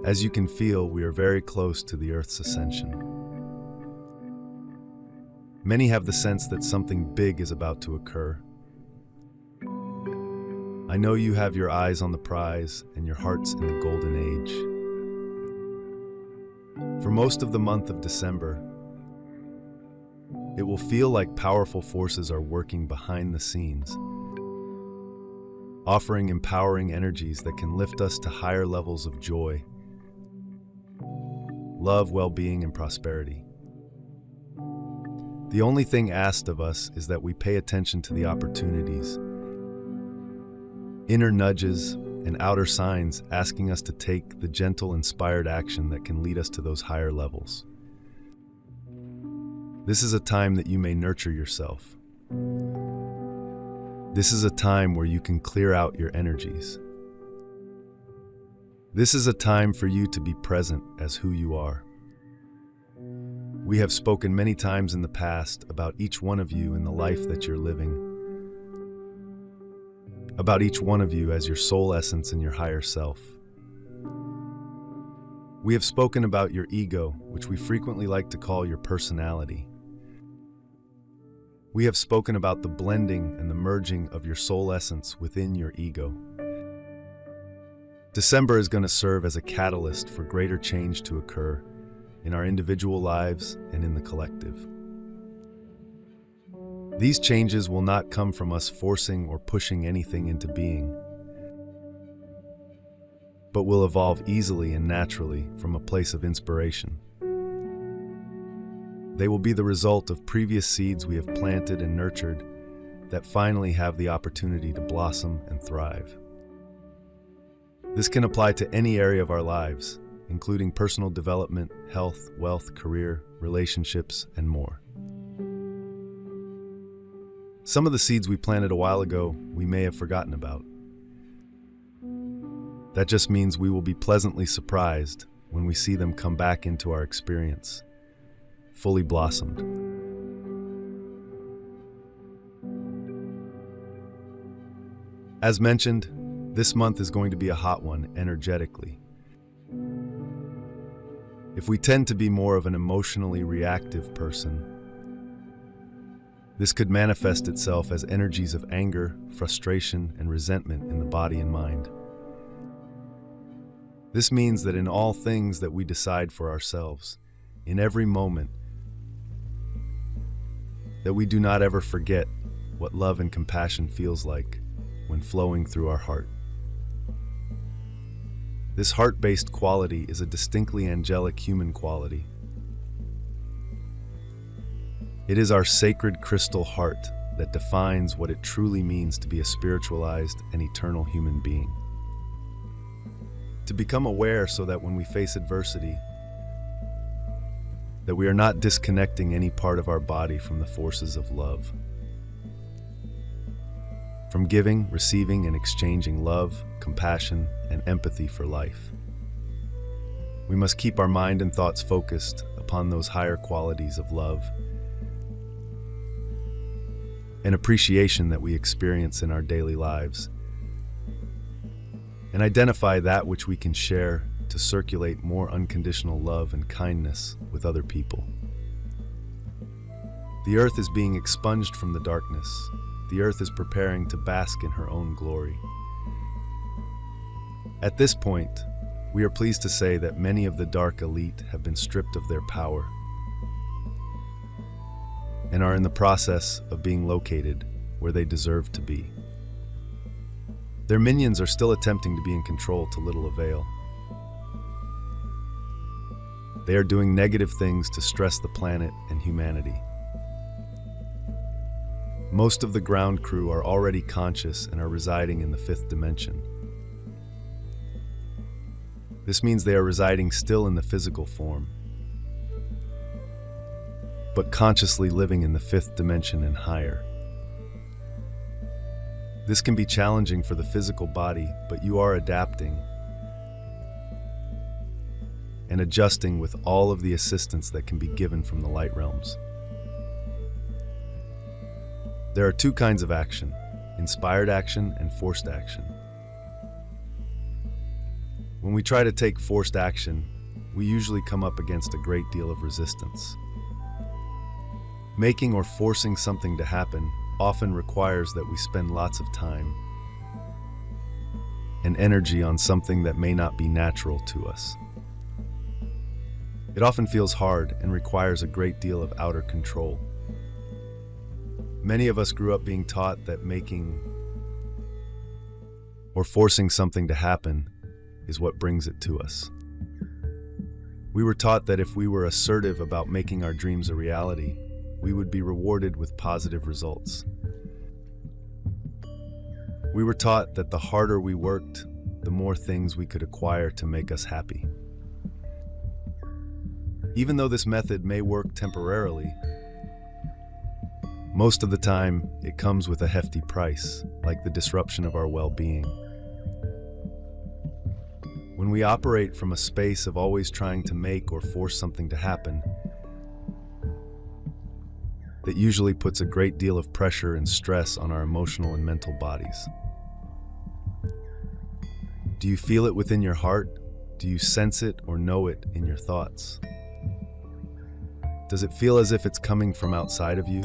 As you can feel, we are very close to the Earth's ascension. Many have the sense that something big is about to occur. I know you have your eyes on the prize and your hearts in the golden age. For most of the month of December, it will feel like powerful forces are working behind the scenes, offering empowering energies that can lift us to higher levels of joy, love, well-being, and prosperity. The only thing asked of us is that we pay attention to the opportunities, inner nudges, and outer signs asking us to take the gentle, inspired action that can lead us to those higher levels. This is a time that you may nurture yourself. This is a time where you can clear out your energies. This is a time for you to be present as who you are. We have spoken many times in the past about each one of you in the life that you're living, about each one of you as your soul essence and your higher self. We have spoken about your ego, which we frequently like to call your personality. We have spoken about the blending and the merging of your soul essence within your ego. December is going to serve as a catalyst for greater change to occur in our individual lives and in the collective. These changes will not come from us forcing or pushing anything into being, but will evolve easily and naturally from a place of inspiration. They will be the result of previous seeds we have planted and nurtured that finally have the opportunity to blossom and thrive. This can apply to any area of our lives, including personal development, health, wealth, career, relationships, and more. Some of the seeds we planted a while ago we may have forgotten about. That just means we will be pleasantly surprised when we see them come back into our experience, fully blossomed. As mentioned, this month is going to be a hot one energetically. If we tend to be more of an emotionally reactive person, this could manifest itself as energies of anger, frustration, and resentment in the body and mind. This means that in all things that we decide for ourselves, in every moment, that we do not ever forget what love and compassion feels like when flowing through our heart. This heart-based quality is a distinctly angelic human quality. It is our sacred crystal heart that defines what it truly means to be a spiritualized and eternal human being. To become aware so that when we face adversity, that we are not disconnecting any part of our body from the forces of love. From giving, receiving, and exchanging love, compassion, and empathy for life. We must keep our mind and thoughts focused upon those higher qualities of love and appreciation that we experience in our daily lives, and identify that which we can share to circulate more unconditional love and kindness with other people. The earth is being expunged from the darkness. The earth is preparing to bask in her own glory. At this point, we are pleased to say that many of the dark elite have been stripped of their power and are in the process of being located where they deserve to be. Their minions are still attempting to be in control to little avail. They are doing negative things to stress the planet and humanity. Most of the ground crew are already conscious and are residing in the fifth dimension. This means they are residing still in the physical form, but consciously living in the fifth dimension and higher. This can be challenging for the physical body, but you are adapting and adjusting with all of the assistance that can be given from the light realms. There are two kinds of action: inspired action and forced action. When we try to take forced action, we usually come up against a great deal of resistance. Making or forcing something to happen often requires that we spend lots of time and energy on something that may not be natural to us. It often feels hard and requires a great deal of outer control. Many of us grew up being taught that making or forcing something to happen is what brings it to us. We were taught that if we were assertive about making our dreams a reality, we would be rewarded with positive results. We were taught that the harder we worked, the more things we could acquire to make us happy. Even though this method may work temporarily, most of the time it comes with a hefty price, like the disruption of our well-being. When we operate from a space of always trying to make or force something to happen, that usually puts a great deal of pressure and stress on our emotional and mental bodies. Do you feel it within your heart? Do you sense it or know it in your thoughts? Does it feel as if it's coming from outside of you?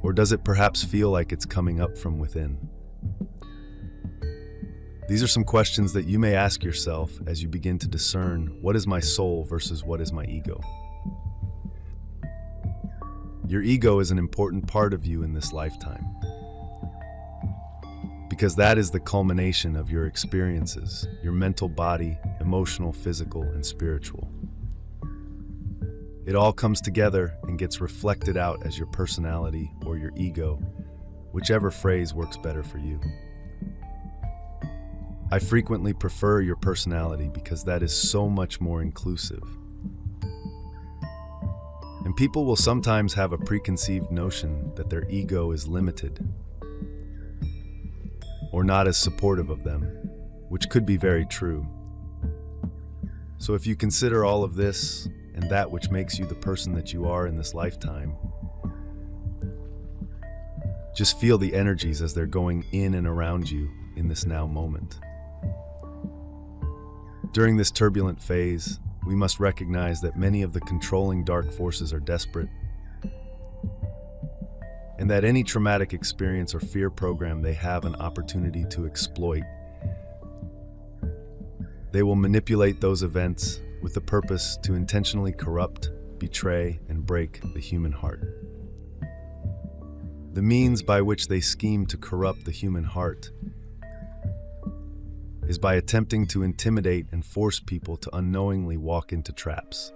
Or does it perhaps feel like it's coming up from within? These are some questions that you may ask yourself as you begin to discern what is my soul versus what is my ego. Your ego is an important part of you in this lifetime, because that is the culmination of your experiences, your mental body, emotional, physical, and spiritual. It all comes together and gets reflected out as your personality or your ego, whichever phrase works better for you. I frequently prefer your personality because that is so much more inclusive. And people will sometimes have a preconceived notion that their ego is limited or not as supportive of them, which could be very true. So if you consider all of this and that which makes you the person that you are in this lifetime, just feel the energies as they're going in and around you in this now moment. During this turbulent phase, we must recognize that many of the controlling dark forces are desperate, and that any traumatic experience or fear program they have an opportunity to exploit. They will manipulate those events with the purpose to intentionally corrupt, betray, and break the human heart. The means by which they scheme to corrupt the human heart is by attempting to intimidate and force people to unknowingly walk into traps,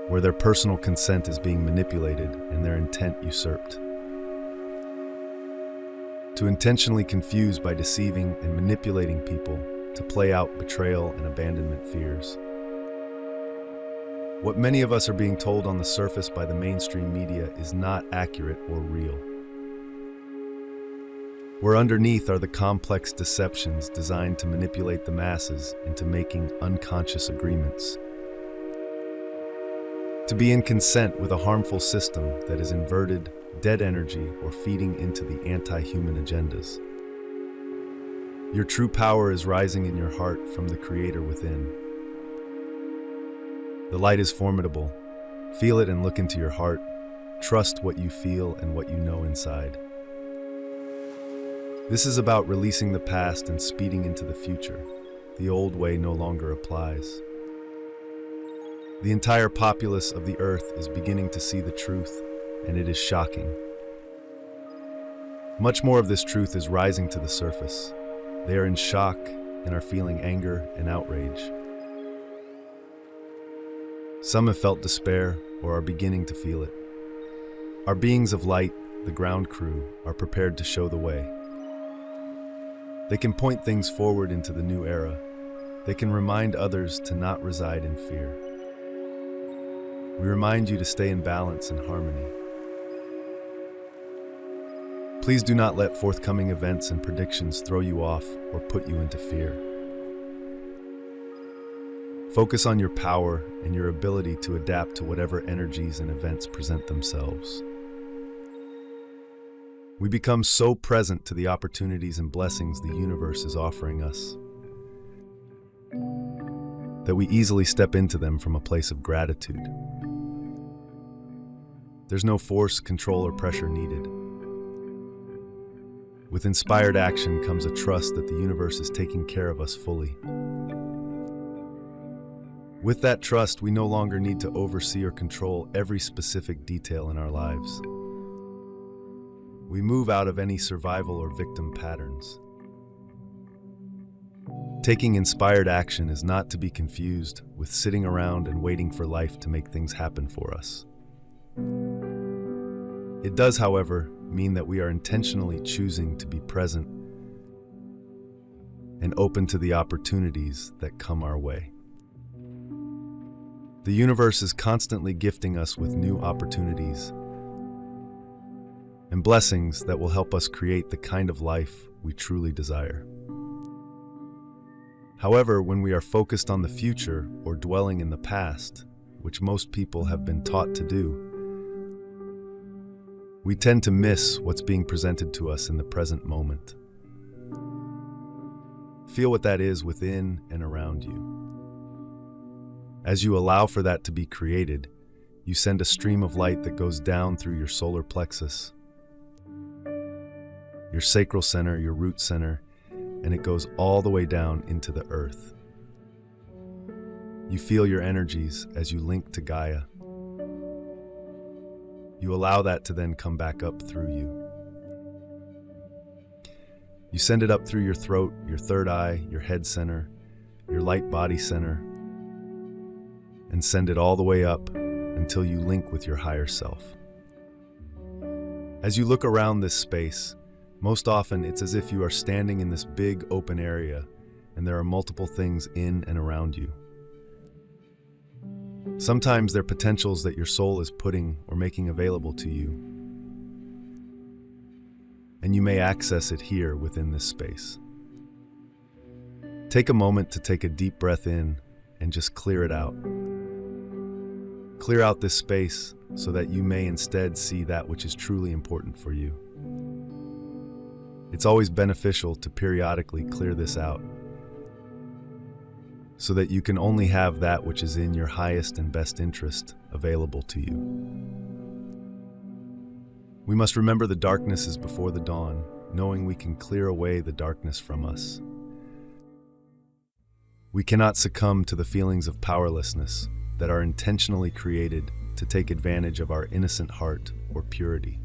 where their personal consent is being manipulated and their intent usurped. To intentionally confuse by deceiving and manipulating people to play out betrayal and abandonment fears. What many of us are being told on the surface by the mainstream media is not accurate or real. Where underneath are the complex deceptions designed to manipulate the masses into making unconscious agreements, to be in consent with a harmful system that is inverted, dead energy, or feeding into the anti-human agendas. Your true power is rising in your heart from the Creator within. The light is formidable. Feel it and look into your heart. Trust what you feel and what you know inside. This is about releasing the past and speeding into the future. The old way no longer applies. The entire populace of the earth is beginning to see the truth, and it is shocking. Much more of this truth is rising to the surface. They are in shock and are feeling anger and outrage. Some have felt despair or are beginning to feel it. Our beings of light, the ground crew, are prepared to show the way. They can point things forward into the new era. They can remind others to not reside in fear. We remind you to stay in balance and harmony. Please do not let forthcoming events and predictions throw you off or put you into fear. Focus on your power and your ability to adapt to whatever energies and events present themselves. We become so present to the opportunities and blessings the universe is offering us that we easily step into them from a place of gratitude. There's no force, control, or pressure needed. With inspired action comes a trust that the universe is taking care of us fully. With that trust, we no longer need to oversee or control every specific detail in our lives. We move out of any survival or victim patterns. Taking inspired action is not to be confused with sitting around and waiting for life to make things happen for us. It does, however, mean that we are intentionally choosing to be present and open to the opportunities that come our way. The universe is constantly gifting us with new opportunities and blessings that will help us create the kind of life we truly desire. However, when we are focused on the future or dwelling in the past, which most people have been taught to do, we tend to miss what's being presented to us in the present moment. Feel what that is within and around you. As you allow for that to be created, you send a stream of light that goes down through your solar plexus, your sacral center, your root center, and it goes all the way down into the earth. You feel your energies as you link to Gaia. You allow that to then come back up through you. You send it up through your throat, your third eye, your head center, your light body center, and send it all the way up until you link with your higher self. As you look around this space, most often it's as if you are standing in this big open area and there are multiple things in and around you. Sometimes they're potentials that your soul is putting or making available to you, and you may access it here within this space. Take a moment to take a deep breath in and just clear it out. Clear out this space so that you may instead see that which is truly important for you. It's always beneficial to periodically clear this out so that you can only have that which is in your highest and best interest available to you. We must remember the darkness is before the dawn, knowing we can clear away the darkness from us. We cannot succumb to the feelings of powerlessness that are intentionally created to take advantage of our innocent heart or purity.